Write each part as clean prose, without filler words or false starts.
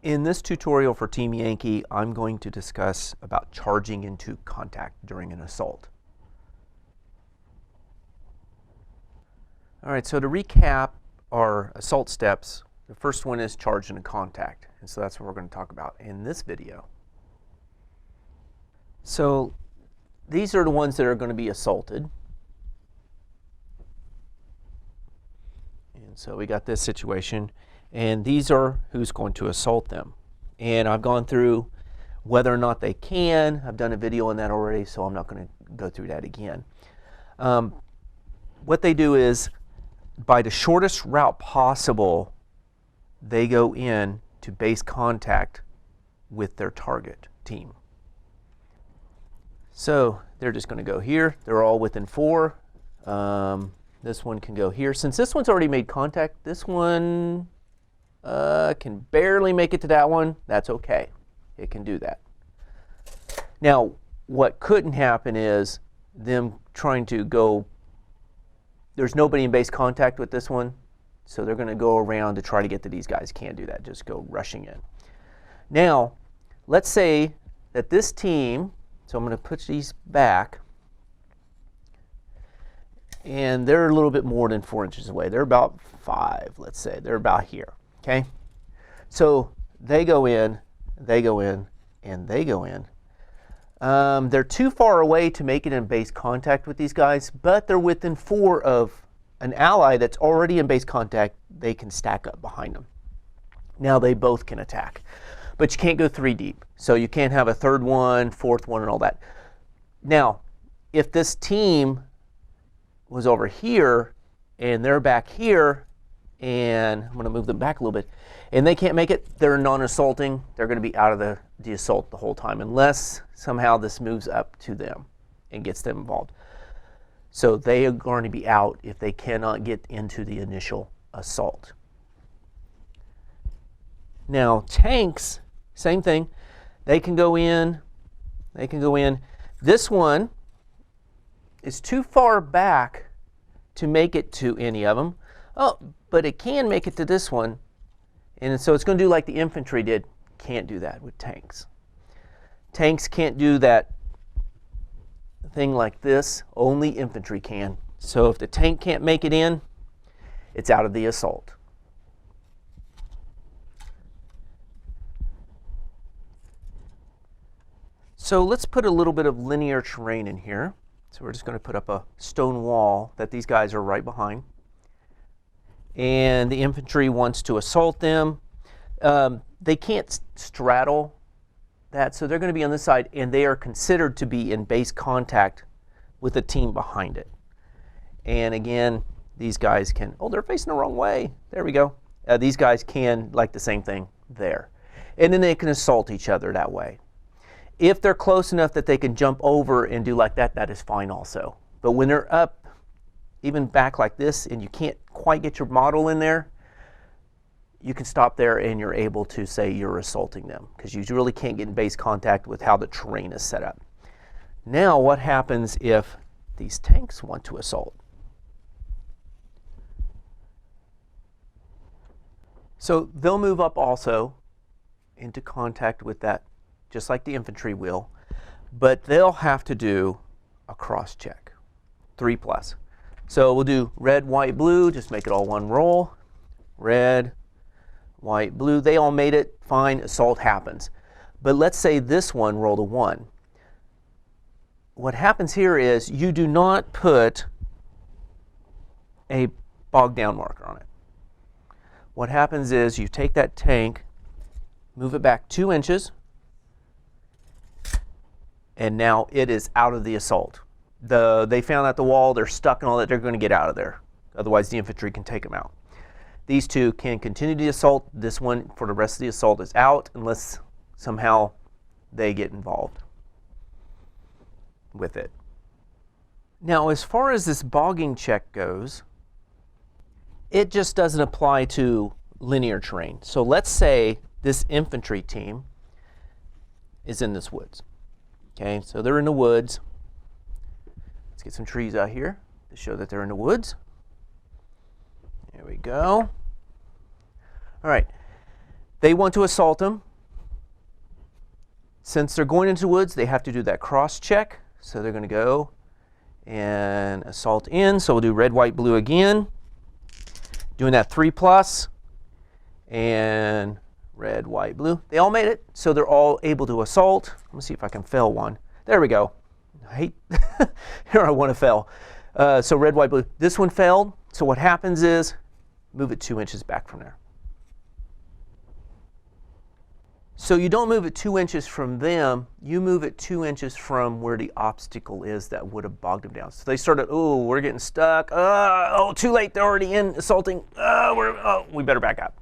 In this tutorial for Team Yankee, I'm going to discuss about charging into contact during an assault. All right, so to recap our assault steps, the first one is charge into contact. And so that's what we're going to talk about in this video. So these are the ones that are going to be assaulted. And so we got this situation. And these are who's going to assault them. And I've gone through whether or not they can. I've done a video on that already, so I'm not going to go through that again. What they do is, by the shortest route possible, they go in to base contact with their target team. So they're just going to go here. They're all within 4. This one can go here. Since this one's already made contact, this one can barely make it to that one. That's okay. It can do that. Now, what couldn't happen is them trying to go, there's nobody in base contact with this one, so they're going to go around to try to get to these guys. Can't do that. Just go rushing in. Now, let's say that this team, so I'm going to put these back, and they're a little bit more than 4 inches away. They're about 5, let's say. They're about here. Okay, so they go in, and they go in. They're too far away to make it in base contact with these guys, but they're within 4 of an ally that's already in base contact. They can stack up behind them. Now they both can attack, but you can't go 3 deep. So you can't have a 3rd one, 4th one, and all that. Now, if this team was over here and they're back here, and I'm going to move them back a little bit, and they can't make it, they're non-assaulting. They're going to be out of the assault the whole time, unless somehow this moves up to them and gets them involved. So they are going to be out if they cannot get into the initial assault. Now, tanks, same thing. They can go in. They can go in. This one is too far back to make it to any of them. Oh, but it can make it to this one. And so it's going to do like the infantry did. Can't do that with tanks. Tanks can't do that thing like this. Only infantry can. So if the tank can't make it in, it's out of the assault. So let's put a little bit of linear terrain in here. So we're just going to put up a stone wall that these guys are right behind. And the infantry wants to assault them. They can't straddle that, so they're going to be on this side, and they are considered to be in base contact with the team behind it. And again, these guys can, oh, they're facing the wrong way. There we go. These guys can, like the same thing there. And then they can assault each other that way. If they're close enough that they can jump over and do like that, that is fine also. But when they're up, even back like this, and you can't quite get your model in there, you can stop there and you're able to say you're assaulting them, because you really can't get in base contact with how the terrain is set up. Now, what happens if these tanks want to assault? So they'll move up also into contact with that, just like the infantry will, but they'll have to do a cross check, 3+. So we'll do red, white, blue, just make it all one roll. Red, white, blue, they all made it, fine, assault happens. But let's say this one rolled a 1. What happens here is you do not put a bogged down marker on it. What happens is you take that tank, move it back 2 inches, and now it is out of the assault. They found out the wall, they're stuck and all that, they're going to get out of there. Otherwise the infantry can take them out. These two can continue the assault. This one for the rest of the assault is out unless somehow they get involved with it. Now, as far as this bogging check goes, it just doesn't apply to linear terrain. So let's say this infantry team is in this woods. Okay, so they're in the woods. Let's get some trees out here to show that they're in the woods. There we go. All right, they want to assault them. Since they're going into the woods, they have to do that cross check. So they're going to go and assault in. So we'll do red, white, blue again. Doing that 3+, and red, white, blue. They all made it, so they're all able to assault. Let me see if I can fail one. There we go. I hate, here I want to fail. So red, white, blue. This one failed, so what happens is, move it 2 inches back from there. So you don't move it 2 inches from them, you move it 2 inches from where the obstacle is that would have bogged them down. So they started, oh, we're getting stuck. Oh, too late, they're already in assaulting. We better back up.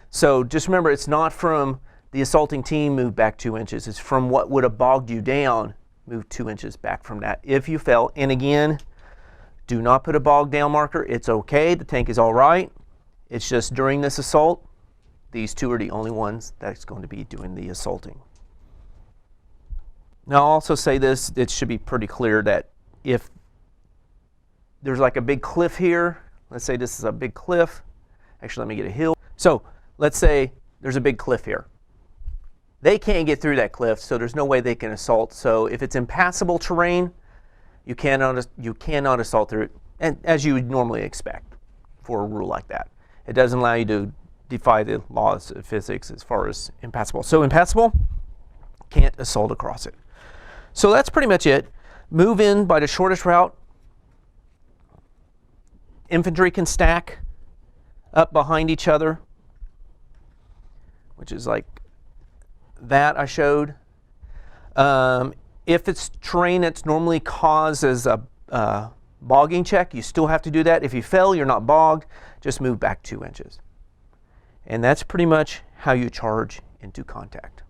So just remember, it's not from the assaulting team, move back 2 inches. It's from what would have bogged you down, move 2 inches back from that if you fell. And again, do not put a bog down marker. It's okay, the tank is all right. It's just during this assault, these two are the only ones that's going to be doing the assaulting. Now I'll also say this, it should be pretty clear that if there's like a big cliff here, let's say this is a big cliff, actually let me get a hill. So let's say there's a big cliff here. They can't get through that cliff, so there's no way they can assault. So if it's impassable terrain, you cannot assault through it, and as you would normally expect for a rule like that. It doesn't allow you to defy the laws of physics as far as impassable. So impassable, can't assault across it. So that's pretty much it. Move in by the shortest route. Infantry can stack up behind each other, which is like that I showed. If it's terrain that's normally caused as a bogging check, you still have to do that. If you fail, you're not bogged, just move back 2 inches. And that's pretty much how you charge into contact.